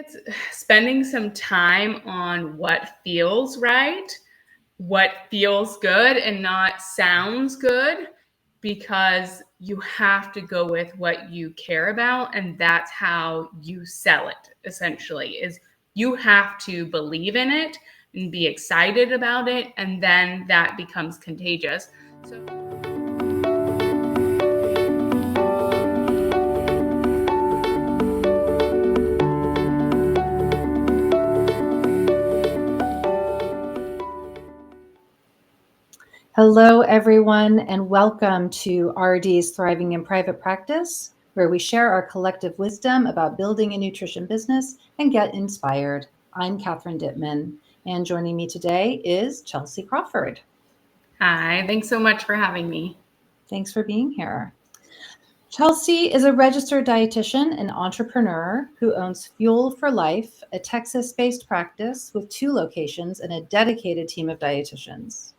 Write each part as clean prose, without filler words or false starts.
it's spending some time on what feels right, what feels good and not sounds good, because you have to go with what you care about. And that's how you sell it, essentially, is you have to believe in it and be excited about it. And then that becomes contagious. Hello, everyone, and welcome to RD's Thriving in Private Practice, where we share our collective wisdom about building a nutrition business and get inspired. I'm Catherine Dittman, and joining me today is Chelsea Crawford. Hi, thanks so much for having me. Thanks for being here. Chelsea is a registered dietitian and entrepreneur who owns Fuel for Life, a Texas-based practice with 2 locations and a dedicated team of dietitians.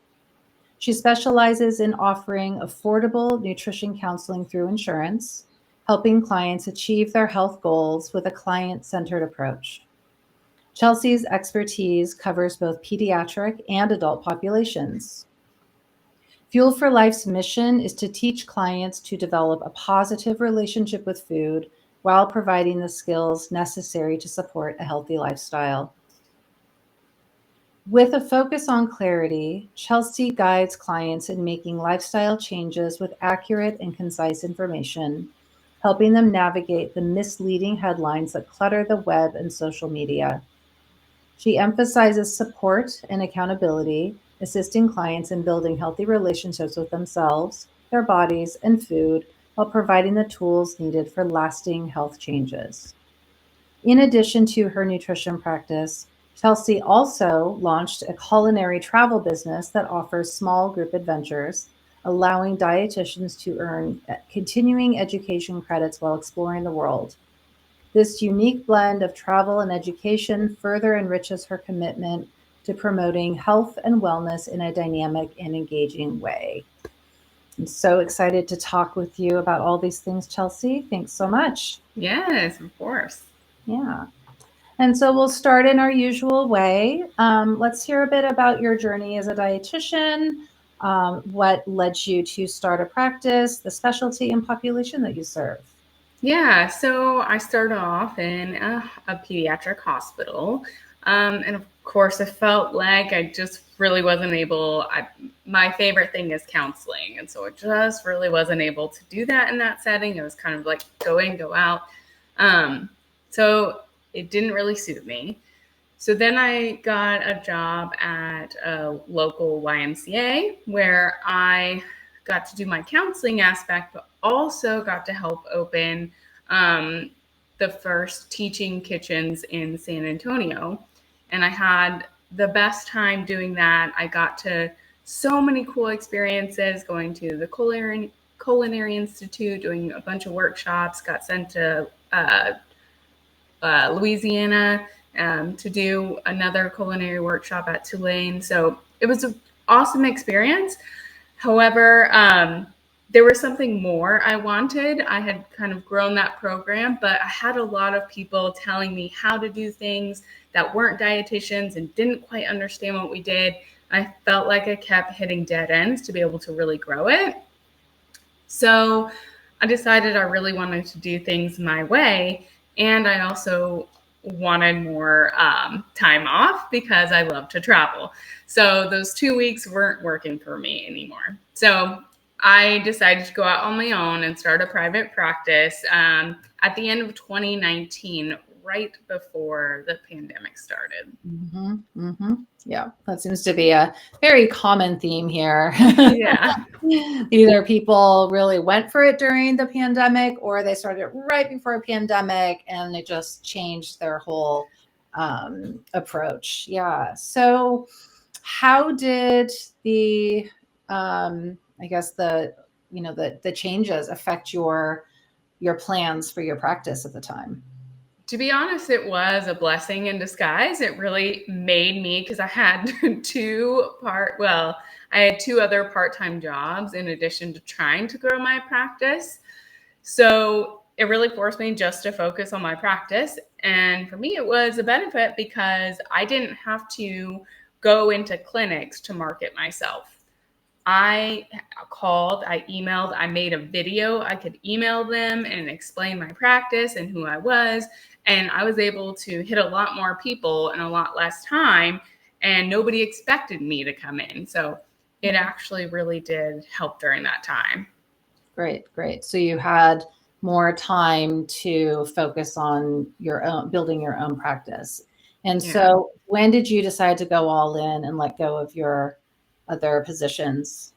She specializes in offering affordable nutrition counseling through insurance, helping clients achieve their health goals with a client-centered approach. Chelsea's expertise covers both pediatric and adult populations. Fuel for Life's mission is to teach clients to develop a positive relationship with food while providing the skills necessary to support a healthy lifestyle. With a focus on clarity, Chelsea guides clients in making lifestyle changes with accurate and concise information, helping them navigate the misleading headlines that clutter the web and social media. She emphasizes support and accountability, assisting clients in building healthy relationships with themselves, their bodies, and food, while providing the tools needed for lasting health changes. In addition to her nutrition practice, Chelsea also launched a culinary travel business that offers small group adventures, allowing dietitians to earn continuing education credits while exploring the world. This unique blend of travel and education further enriches her commitment to promoting health and wellness in a dynamic and engaging way. I'm so excited to talk with you about all these things, Chelsea. Thanks so much. Yes, of course. Yeah. And so we'll start in our usual way. Let's hear a bit about your journey as a dietitian, what led you to start a practice, the specialty and population that you serve. Yeah, so I started off in a pediatric hospital. And of course, I felt like I just really wasn't able. My favorite thing is counseling. And so I just really wasn't able to do that in that setting. It was kind of like go in, go out. So it didn't really suit me. So then I got a job at a local YMCA where I got to do my counseling aspect, but also got to help open the first teaching kitchens in San Antonio. And I had the best time doing that. I got to so many cool experiences going to the Culinary Institute, doing a bunch of workshops, got sent to Louisiana to do another culinary workshop at Tulane. So it was an awesome experience. However, there was something more I wanted. I had kind of grown that program, but I had a lot of people telling me how to do things that weren't dietitians and didn't quite understand what we did. I felt like I kept hitting dead ends to be able to really grow it. So I decided I really wanted to do things my way. And I also wanted more time off because I love to travel. So those 2 weeks weren't working for me anymore. So I decided to go out on my own and start a private practice at the end of 2019, right before the pandemic started. Mm-hmm, mm-hmm. Yeah, that seems to be a very common theme here. Yeah. Either people really went for it during the pandemic or they started right before a pandemic and they just changed their whole approach. Yeah. So how did the, I guess the changes affect your plans for your practice at the time? To be honest, it was a blessing in disguise. It really made me, because I had two other part-time jobs in addition to trying to grow my practice. So it really forced me just to focus on my practice. And for me, it was a benefit because I didn't have to go into clinics to market myself. I called, I emailed, I made a video. I could email them and explain my practice and who I was. And I was able to hit a lot more people in a lot less time. And nobody expected me to come in. So it actually really did help during that time. Great, great. So you had more time to focus on your own, building your own practice. And Yeah. so when did you decide to go all in and let go of your other positions?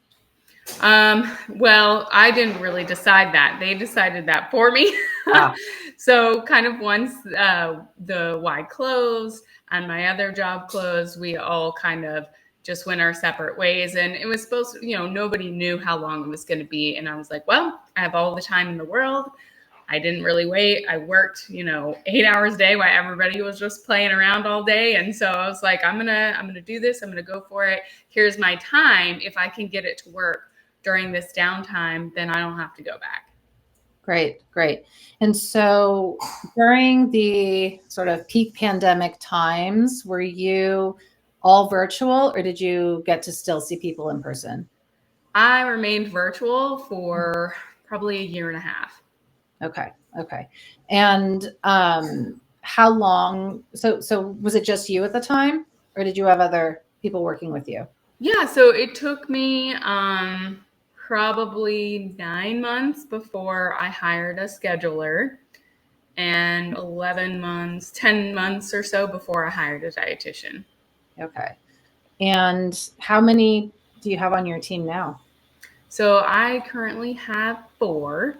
Well, I didn't really decide that. They decided that for me. Ah, So kind of once the Y closed and my other job closed, we all kind of just went our separate ways. And it was supposed to, nobody knew how long it was going to be. And I was like, well, I have all the time in the world. I didn't really wait. I worked, 8 hours a day while everybody was just playing around all day. And so I was like, I'm gonna do this. I'm gonna go for it. Here's my time. If I can get it to work during this downtime, then I don't have to go back. great, great. And so during the sort of peak pandemic times, were you all virtual or did you get to still see people in person? I remained virtual for probably a year and a half. Okay. Okay. And how long? So was it just you at the time, or did you have other people working with you? Yeah, so it took me probably 9 months before I hired a scheduler, and 11 months, 10 months or so before I hired a dietitian. Okay. And how many do you have on your team now? So I currently have four.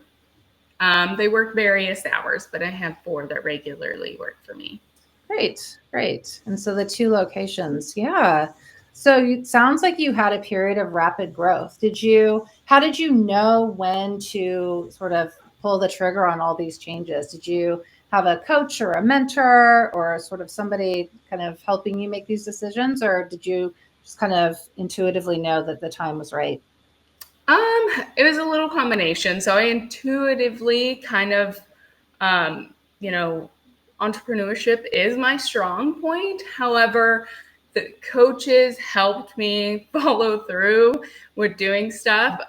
They work various hours, but I have four that regularly work for me. Great, great. And so the two locations, yeah. So it sounds like you had a period of rapid growth. How did you know when to sort of pull the trigger on all these changes? Did you have a coach or a mentor or sort of somebody kind of helping you make these decisions? Or did you just kind of intuitively know that the time was right? It was a little combination. So I intuitively kind of, um, you know, entrepreneurship is my strong point. However, the coaches helped me follow through with doing stuff,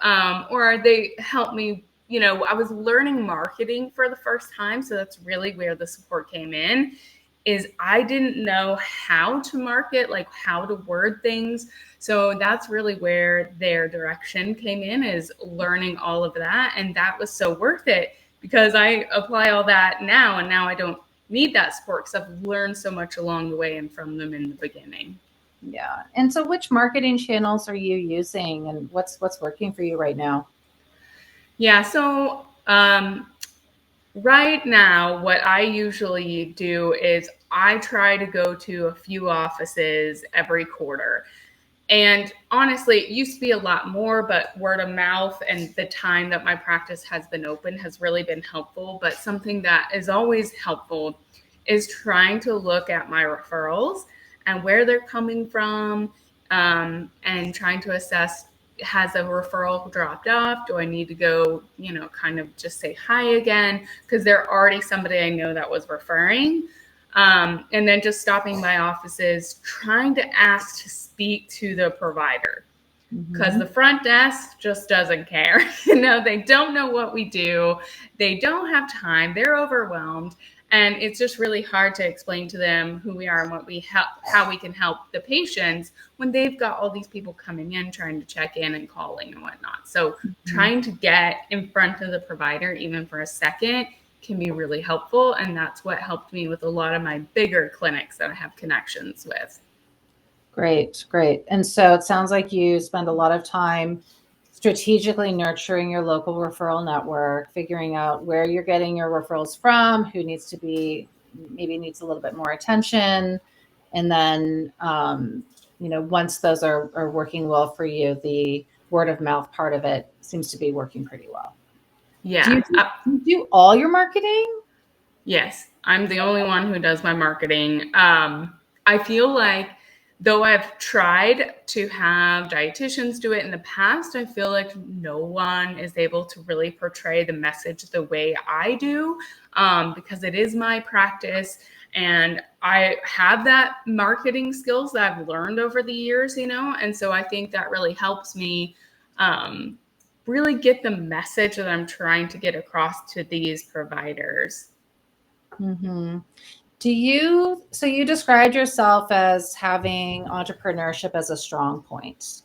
or they helped me. I was learning marketing for the first time, so that's really where the support came in. Is I didn't know how to market, like how to word things. So that's really where their direction came in, is learning all of that. And that was so worth it because I apply all that now, and now I don't need that support because I've learned so much along the way and from them in the beginning. Yeah. And so which marketing channels are you using and what's working for you right now? Yeah. So right now, what I usually do is I try to go to a few offices every quarter. And honestly, it used to be a lot more, but word of mouth and the time that my practice has been open has really been helpful. But something that is always helpful is trying to look at my referrals and where they're coming from, and trying to assess, has a referral dropped off? Do I need to go, kind of just say hi again? Because they're already somebody I know that was referring. And then just stopping by offices, trying to ask to speak to the provider, because Mhm. the front desk just doesn't care. They don't know what we do. They don't have time. They're overwhelmed. And it's just really hard to explain to them who we are and what we help, how we can help the patients when they've got all these people coming in, trying to check in and calling and whatnot. So Mhm. trying to get in front of the provider, even for a second, can be really helpful. And that's what helped me with a lot of my bigger clinics that I have connections with. Great, great. And so it sounds like you spend a lot of time strategically nurturing your local referral network, figuring out where you're getting your referrals from, who needs to be, maybe needs a little bit more attention. And then, once those are working well for you, the word of mouth part of it seems to be working pretty well. Do Yeah. you do, do you do all your marketing? Yes, I'm the only one who does my marketing. I feel like, though I've tried to have dietitians do it in the past, I feel like no one is able to really portray the message the way I do, because it is my practice. And I have that marketing skills that I've learned over the years, and so I think that really helps me really get the message that I'm trying to get across to these providers. Mm-hmm. So you described yourself as having entrepreneurship as a strong point.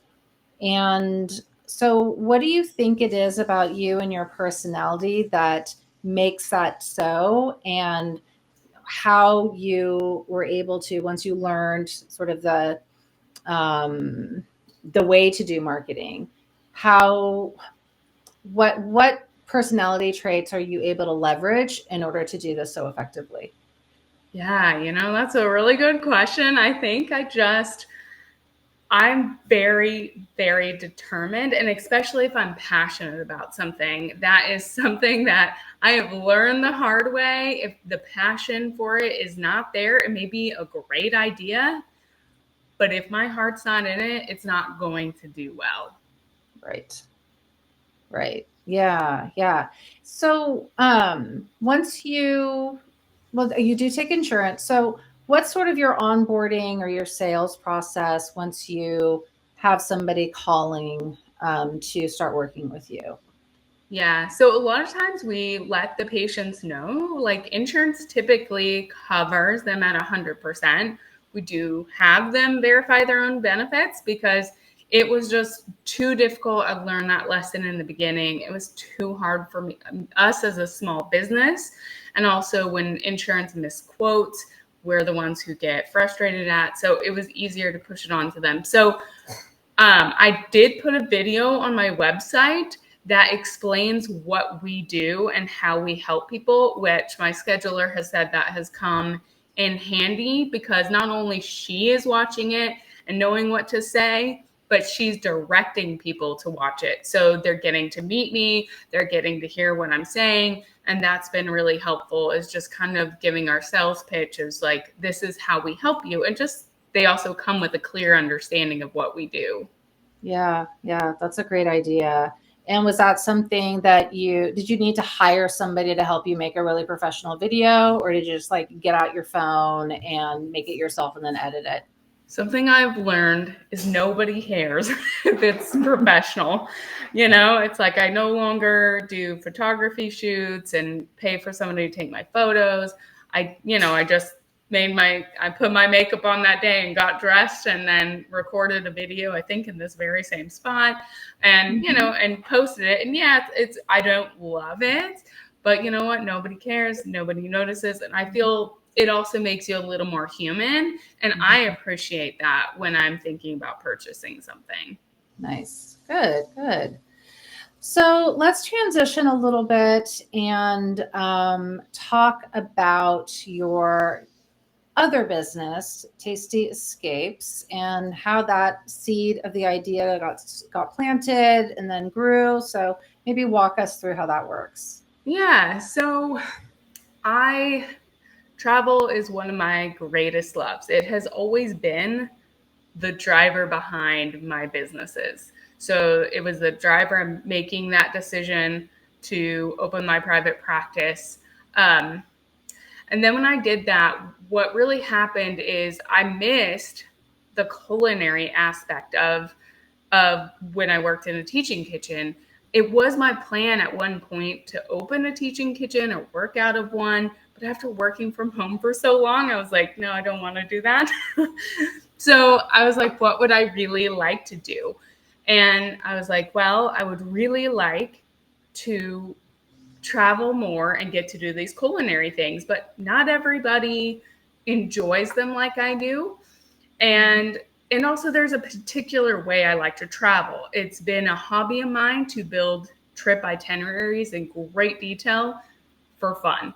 And so what do you think it is about you and your personality that makes that so? And how you were able to, once you learned sort of the way to do marketing, what personality traits are you able to leverage in order to do this so effectively? Yeah, that's a really good question. I think I'm very, very determined, and especially if I'm passionate about something, that is something that I have learned the hard way. If the passion for it is not there, it may be a great idea, but if my heart's not in it, it's not going to do well. Right. Right. Yeah. Yeah. So, once you do take insurance. So, what's sort of your onboarding or your sales process once you have somebody calling to start working with you? Yeah. So a lot of times we let the patients know, like insurance typically covers them at 100%. We do have them verify their own benefits because it was just too difficult. I learned that lesson in the beginning. It was too hard for me, us as a small business. And also when insurance misquotes, we're the ones who get frustrated at. So it was easier to push it on to them. So I did put a video on my website that explains what we do and how we help people, which my scheduler has said that has come in handy because not only she is watching it and knowing what to say, but she's directing people to watch it. So they're getting to meet me, they're getting to hear what I'm saying. And that's been really helpful, is just kind of giving our sales pitch is like, this is how we help you. And just they also come with a clear understanding of what we do. Yeah. Yeah. That's a great idea. And was that something that did you need to hire somebody to help you make a really professional video, or did you just like get out your phone and make it yourself and then edit it? Something I've learned is nobody cares if it's professional. It's like I no longer do photography shoots and pay for somebody to take my photos. I just I put my makeup on that day and got dressed and then recorded a video, I think in this very same spot, and, Mhm. and posted it. And yeah, I don't love it, but you know what? Nobody cares. Nobody notices. And I feel it also makes you a little more human. And I Mhm. appreciate that when I'm thinking about purchasing something. Nice. Good, good. So let's transition a little bit and talk about your other business, Tasty Escapes, and how that seed of the idea got planted and then grew. So maybe walk us through how that works. Yeah. So I travel is one of my greatest loves. It has always been the driver behind my businesses. So it was the driver making that decision to open my private practice. Um, And then when I did that, what really happened is I missed the culinary aspect of when I worked in a teaching kitchen. It was my plan at one point to open a teaching kitchen or work out of one, but after working from home for so long, I was like, no, I don't want to do that. So I was like, what would I really like to do? And I was like, well, I would really like to travel more and get to do these culinary things, but not everybody enjoys them like I do. Mhm. And also there's a particular way I like to travel. It's been a hobby of mine to build trip itineraries in great detail for fun.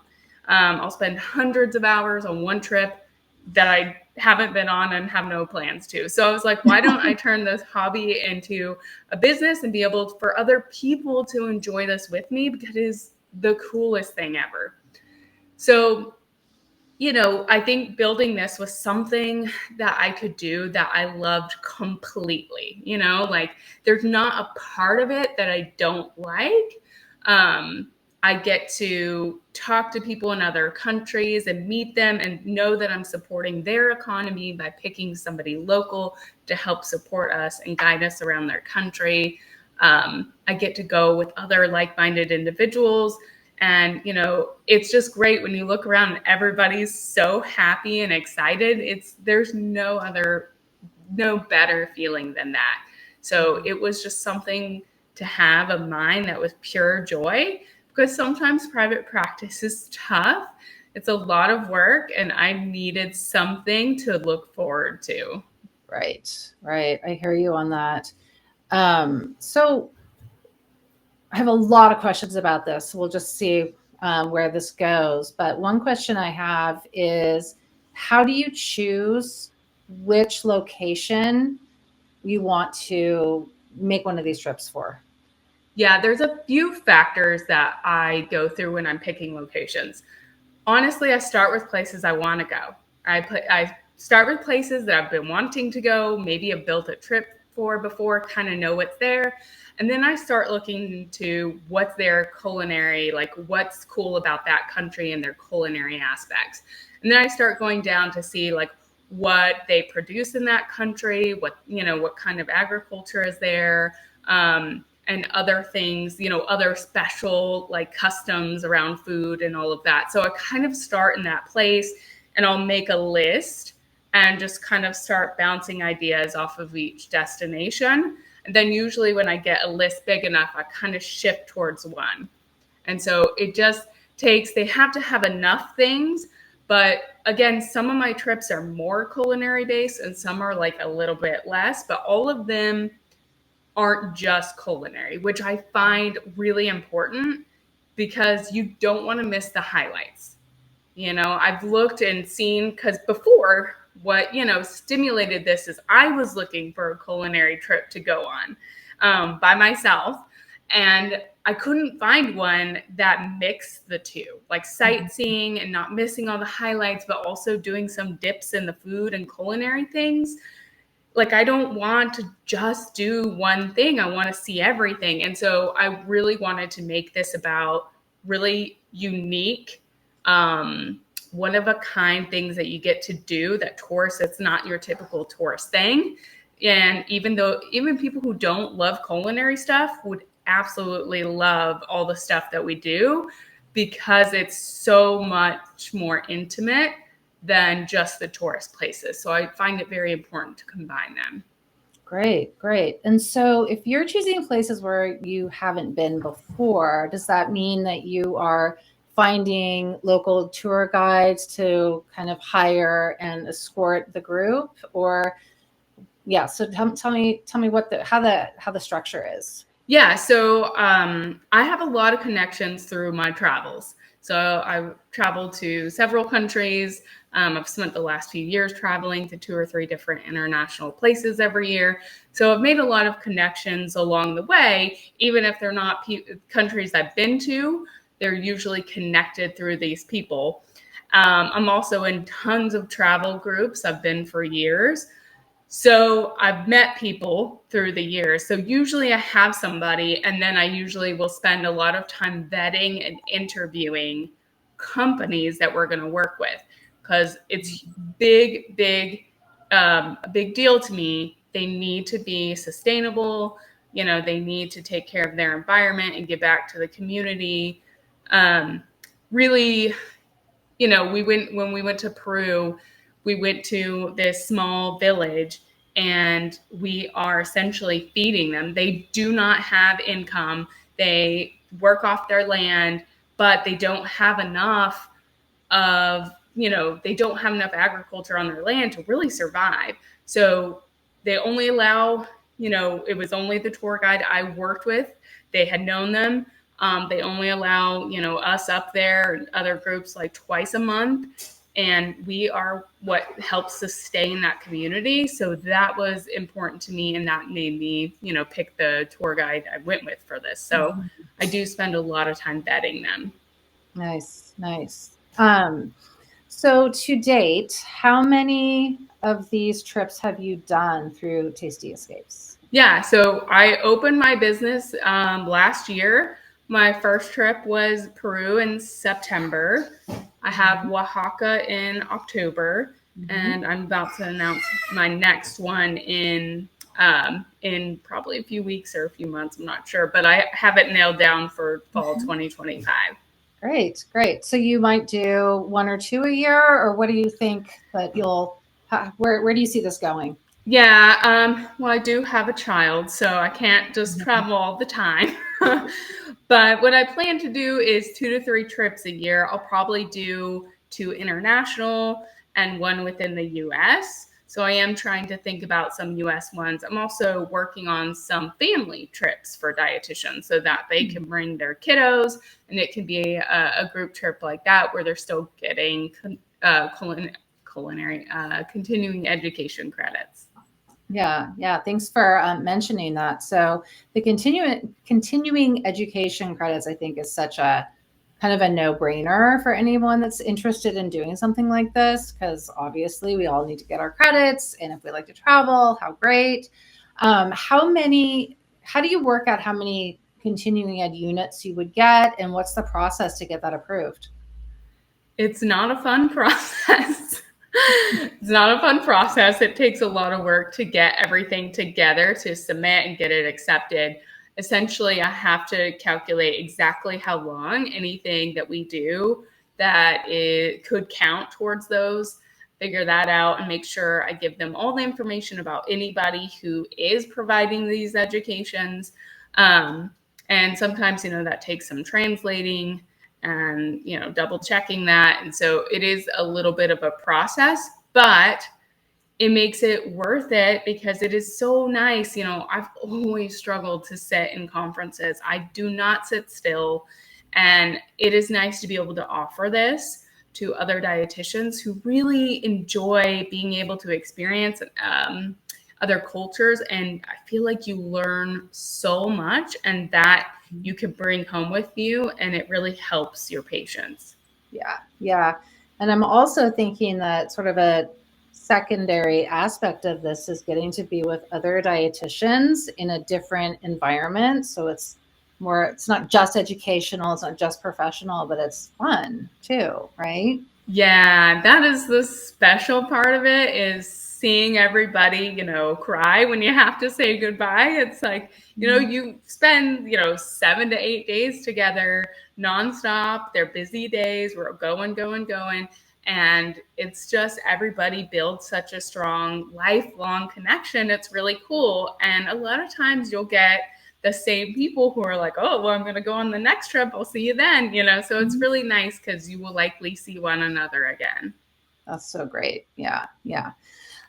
I'll spend hundreds of hours on one trip that I haven't been on and have no plans to. So I was like, why don't I turn this hobby into a business and be able for other people to enjoy this with me, because it is the coolest thing ever. So, I think building this was something that I could do that I loved completely. Like there's not a part of it that I don't like. Um, I get to talk to people in other countries and meet them and know that I'm supporting their economy by picking somebody local to help support us and guide us around their country. I get to go with other like-minded individuals. And, it's just great when you look around and everybody's so happy and excited. There's no better feeling than that. So it was just something to have of mine that was pure joy, because sometimes private practice is tough. It's a lot of work, and I needed something to look forward to. Right. I hear you on that. So I have a lot of questions about this. We'll just see where this goes. But one question I have is, how do you choose which location you want to make one of these trips for? Yeah, there's a few factors that I go through when I'm picking locations. Honestly, I start with places I want to go. I start with places that I've been wanting to go, maybe I've built a trip for before, kind of know what's there. And then I start looking into what's their culinary, like what's cool about that country and their culinary aspects. And then I start going down to see like what they produce in that country, what kind of agriculture is there, and other things, other special like customs around food and all of that. So I kind of start in that place, and I'll make a list and just kind of start bouncing ideas off of each destination. And then usually when I get a list big enough, I kind of shift towards one. And so they have to have enough things. But again, some of my trips are more culinary based and some are like a little bit less, but all of them aren't just culinary, which I find really important because you don't want to miss the highlights. I've looked and seen, because before, what, stimulated this is I was looking for a culinary trip to go on by myself. And I couldn't find one that mixed the two, like sightseeing and not missing all the highlights, but also doing some dips in the food and culinary things. Like, I don't want to just do one thing. I want to see everything. And so I really wanted to make this about really unique, one of a kind things that you get to do that tourists, it's not your typical tourist thing. And even people who don't love culinary stuff would absolutely love all the stuff that we do, because it's so much more intimate than just the tourist places. So I find it very important to combine them. Great. And so if you're choosing places where you haven't been before, does that mean that you are finding local tour guides to kind of hire and escort the group? Or yeah, so tell me how the structure is. Yeah, so I have a lot of connections through my travels. So I traveled to several countries. I've spent the last few years traveling to 2 or 3 different international places every year. So I've made a lot of connections along the way, even if they're not countries I've been to. They're usually connected through these people. I'm also in tons of travel groups. I've been for years. So I've met people through the years. So usually I have somebody, and then I usually will spend a lot of time vetting and interviewing companies that we're going to work with, because it's a big deal to me. They need to be sustainable. They need to take care of their environment and give back to the community. Really, when we went to Peru, we went to this small village, and we are essentially feeding them. They do not have income. They work off their land, but they don't have enough they don't have enough agriculture on their land to really survive. So they only allow, it was only the tour guide I worked with. They had known them. They only allow, us up there and other groups like twice a month. And we are what helps sustain that community. So that was important to me, and that made me, pick the tour guide I went with for this. So I do spend a lot of time vetting them. Nice. So to date, how many of these trips have you done through Tasty Escapes? Yeah, so I opened my business last year. My first trip was Peru in September. I have Oaxaca in October, Mm-hmm. and I'm about to announce my next one in probably a few weeks or a few months. I'm not sure, but I have it nailed down for fall 2025. Great, great. So you might do one or two a year, or what do you think that where do you see this going? Yeah, well, I do have a child, so I can't just Mhm. travel all the time. But what I plan to do is 2 to 3 trips a year. I'll probably do two international and one within the US. So I am trying to think about some US ones. I'm also working on some family trips for dietitians so that they can bring their kiddos, and it can be a group trip like that where they're still getting culinary continuing education credits. Yeah, yeah. Thanks for mentioning that. So the continuing education credits, I think, is such a kind of a no-brainer for anyone that's interested in doing something like this, because obviously we all need to get our credits, and if we like to travel, how great. How do you work out how many continuing ed units you would get, and what's the process to get that approved? It's not a fun process. It's not a fun process. It takes a lot of work to get everything together to submit and get it accepted. Essentially, I have to calculate exactly how long anything that we do that it could count towards those, figure that out, and make sure I give them all the information about anybody who is providing these educations. Um, and sometimes, that takes some translating and double checking that, and so it is a little bit of a process, but it makes it worth it because it is so nice. I've always struggled to sit in conferences. I do not sit still, and it is nice to be able to offer this to other dietitians who really enjoy being able to experience other cultures. And I feel like you learn so much, and that you can bring home with you, and it really helps your patients. Yeah, yeah. And I'm also thinking that sort of a secondary aspect of this is getting to be with other dietitians in a different environment. So it's not just educational, it's not just professional, but it's fun too, right? Yeah, that is the special part of it, is seeing everybody, cry when you have to say goodbye. It's like, Mhm. you spend, 7 to 8 days together nonstop. They're busy days. We're going, going, going. And it's just everybody builds such a strong lifelong connection. It's really cool. And a lot of times you'll get the same people who are like, oh, well, I'm going to go on the next trip. I'll see you then, so it's Mhm. really nice because you will likely see one another again. That's so great. Yeah, yeah.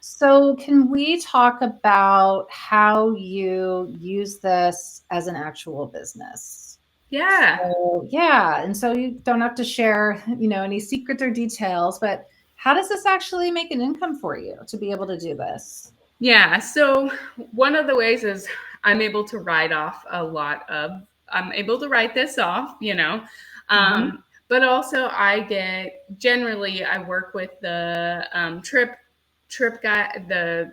So, can we talk about how you use this as an actual business? Yeah. So, yeah, and so you don't have to share, any secrets or details, but how does this actually make an income for you to be able to do this? Yeah. So one of the ways is I'm able to write this off, Mhm, but also I work with the trip guy, the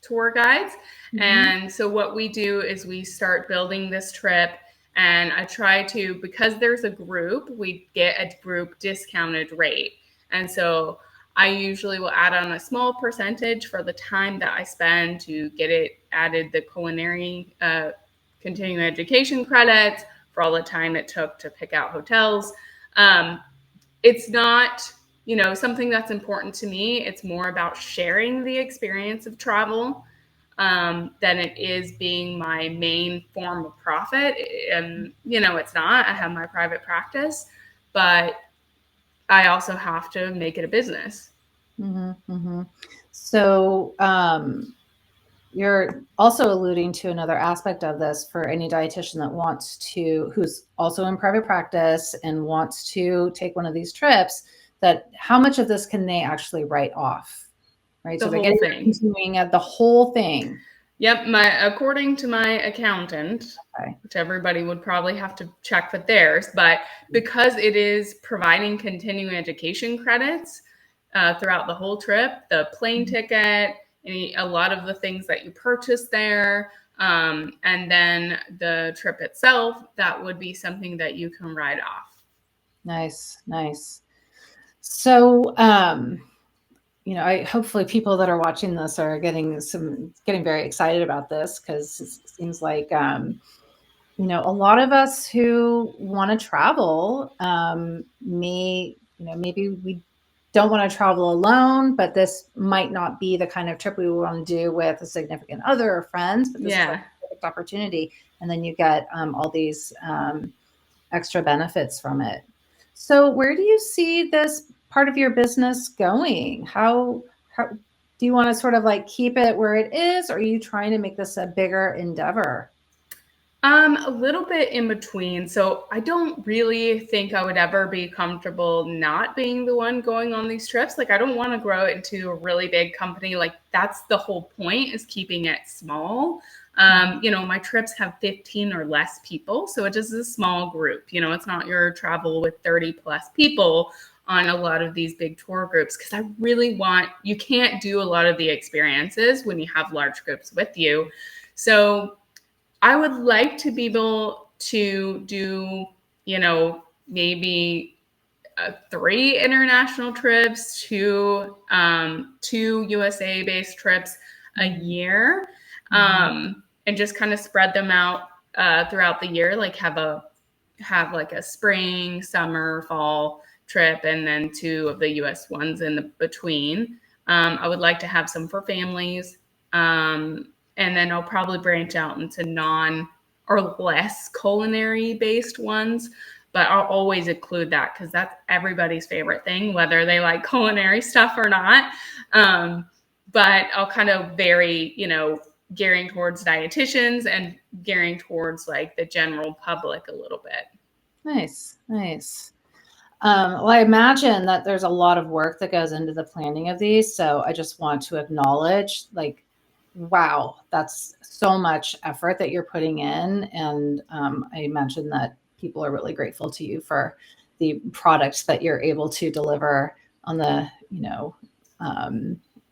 tour guides. mhm, And so what we do is we start building this trip, and I try to, because there's a group, we get a group discounted rate. And so I usually will add on a small percentage for the time that I spend to get it added, the culinary continuing education credits, for all the time it took to pick out hotels. It's not, something that's important to me. It's more about sharing the experience of travel than it is being my main form of profit. And, it's not. I have my private practice, but I also have to make it a business. mhm, mhm. So, you're also alluding to another aspect of this for any dietitian who's also in private practice and wants to take one of these trips, that how much of this can they actually write off, right? The So they're whole getting their thing. continuing at the whole thing. Yep, according to my accountant, Okay. which everybody would probably have to check with theirs, but because it is providing continuing education credits throughout the whole trip, the plane ticket, a lot of the things that you purchase there, And then the trip itself, that would be something that you can write off. Nice, nice. So, I hopefully people that are watching this are getting very excited about this because it seems like, a lot of us who want to travel maybe we don't want to travel alone, but this might not be the kind of trip we want to do with a significant other or friends, but this is like Yeah. a perfect opportunity. And then you get all these extra benefits from it. So where do you see this part of your business going? How do you want to sort of like keep it where it is, or are you trying to make this a bigger endeavor? A little bit in between. So I don't really think I would ever be comfortable not being the one going on these trips. Like I don't want to grow it into a really big company. Like that's the whole point, is keeping it small. My trips have 15 or less people. So it is a small group. It's not your travel with 30 plus people on a lot of these big tour groups, because I really you can't do a lot of the experiences when you have large groups with you. So I would like to be able to do, maybe 3 international trips, two USA based trips a year, Mhm. and just kind of spread them out throughout the year. Like have like a spring, summer, fall trip, and then 2 of the US ones in the between. I would like to have some for families. And then I'll probably branch out into non or less culinary based ones. But I'll always include that because that's everybody's favorite thing, whether they like culinary stuff or not. Um, but I'll kind of vary, gearing towards dietitians and gearing towards like the general public a little bit. Nice, nice. Well, I imagine that there's a lot of work that goes into the planning of these. So I just want to acknowledge, like, wow, that's so much effort that you're putting in. And I imagine that people are really grateful to you for the products that you're able to deliver on the,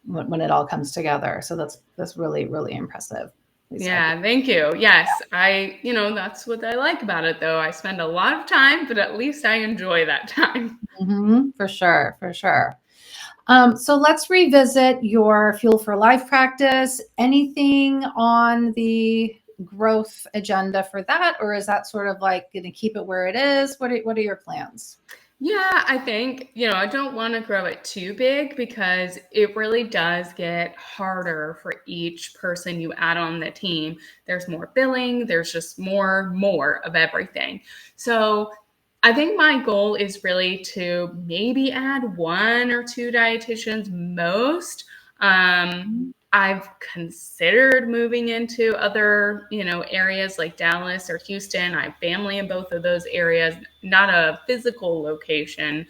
when it all comes together. So that's really, really impressive. Lisa, I think. Yeah, thank you. Yes, that's what I like about it though. I spend a lot of time, but at least I enjoy that time. For sure, for sure. So let's revisit your Fuel for Life practice. Anything on the growth agenda for that, or is that sort of like going to keep it where it is? What are your plans? Yeah, I think, I don't want to grow it too big because it really does get harder for each person you add on the team. There's more billing, there's just more of everything. So I think my goal is really to maybe add 1 or 2 dietitians most. I've considered moving into other, areas like Dallas or Houston. I have family in both of those areas, not a physical location.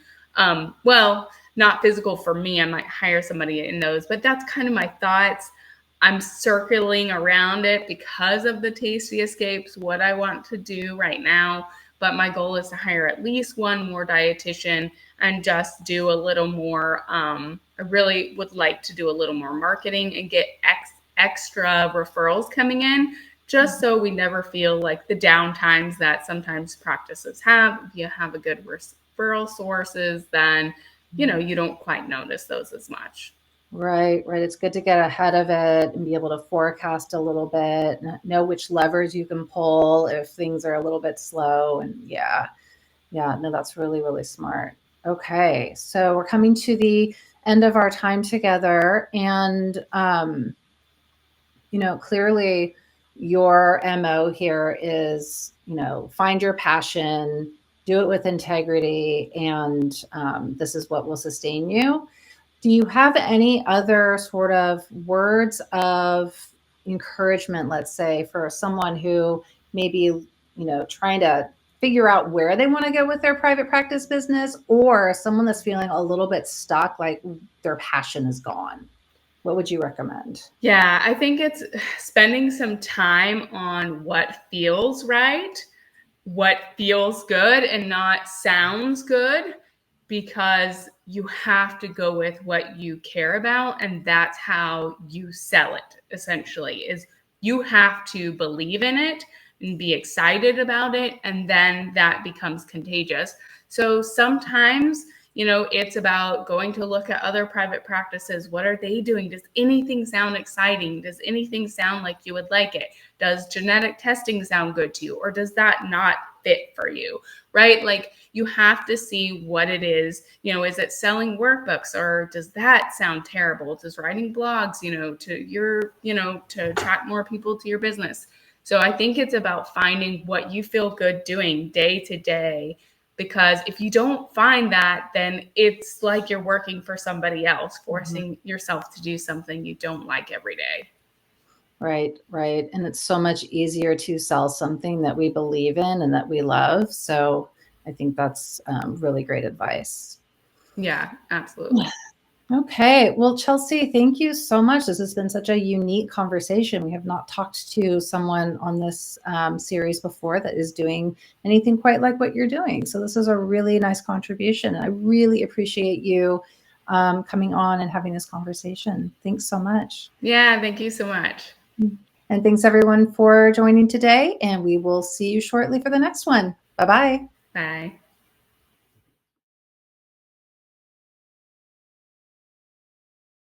Well, not physical for me. I might hire somebody in those, but that's kind of my thoughts. I'm circling around it because of the Tasty Escapes, what I want to do right now. But my goal is to hire at least 1 more dietitian and just do a little more. I really would like to do a little more marketing and get extra referrals coming in, just so we never feel like the downtimes that sometimes practices have. If you have a good referral sources, then you don't quite notice those as much. Right, right. It's good to get ahead of it and be able to forecast a little bit, know which levers you can pull if things are a little bit slow. And yeah, yeah, no, that's really, really smart. Okay, so we're coming to the end of our time together, and clearly your MO here is, find your passion, do it with integrity, and this is what will sustain you. Do you have any other sort of words of encouragement, let's say, for someone who maybe, trying to figure out where they want to go with their private practice business, or someone that's feeling a little bit stuck, like their passion is gone? What would you recommend? Yeah, I think it's spending some time on what feels right, what feels good and not sounds good, because you have to go with what you care about, and that's how you sell it essentially, is you have to believe in it and be excited about it, and then that becomes contagious. So sometimes, it's about going to look at other private practices. What are they doing? Does anything sound exciting? Does anything sound like you would like it? Does genetic testing sound good to you, or does that not fit for you? Right? Like, you have to see what it is. Is it selling workbooks, or does that sound terrible? Does writing blogs, to attract more people to your business? So I think it's about finding what you feel good doing day to day, because if you don't find that, then it's like you're working for somebody else, forcing yourself to do something you don't like every day. Right, right. And it's so much easier to sell something that we believe in and that we love. So I think that's really great advice. Yeah, absolutely. Okay. Well, Chelsea, thank you so much. This has been such a unique conversation. We have not talked to someone on this series before that is doing anything quite like what you're doing. So this is a really nice contribution. I really appreciate you coming on and having this conversation. Thanks so much. Yeah, thank you so much. And thanks everyone for joining today. And we will see you shortly for the next one. Bye-bye. Bye.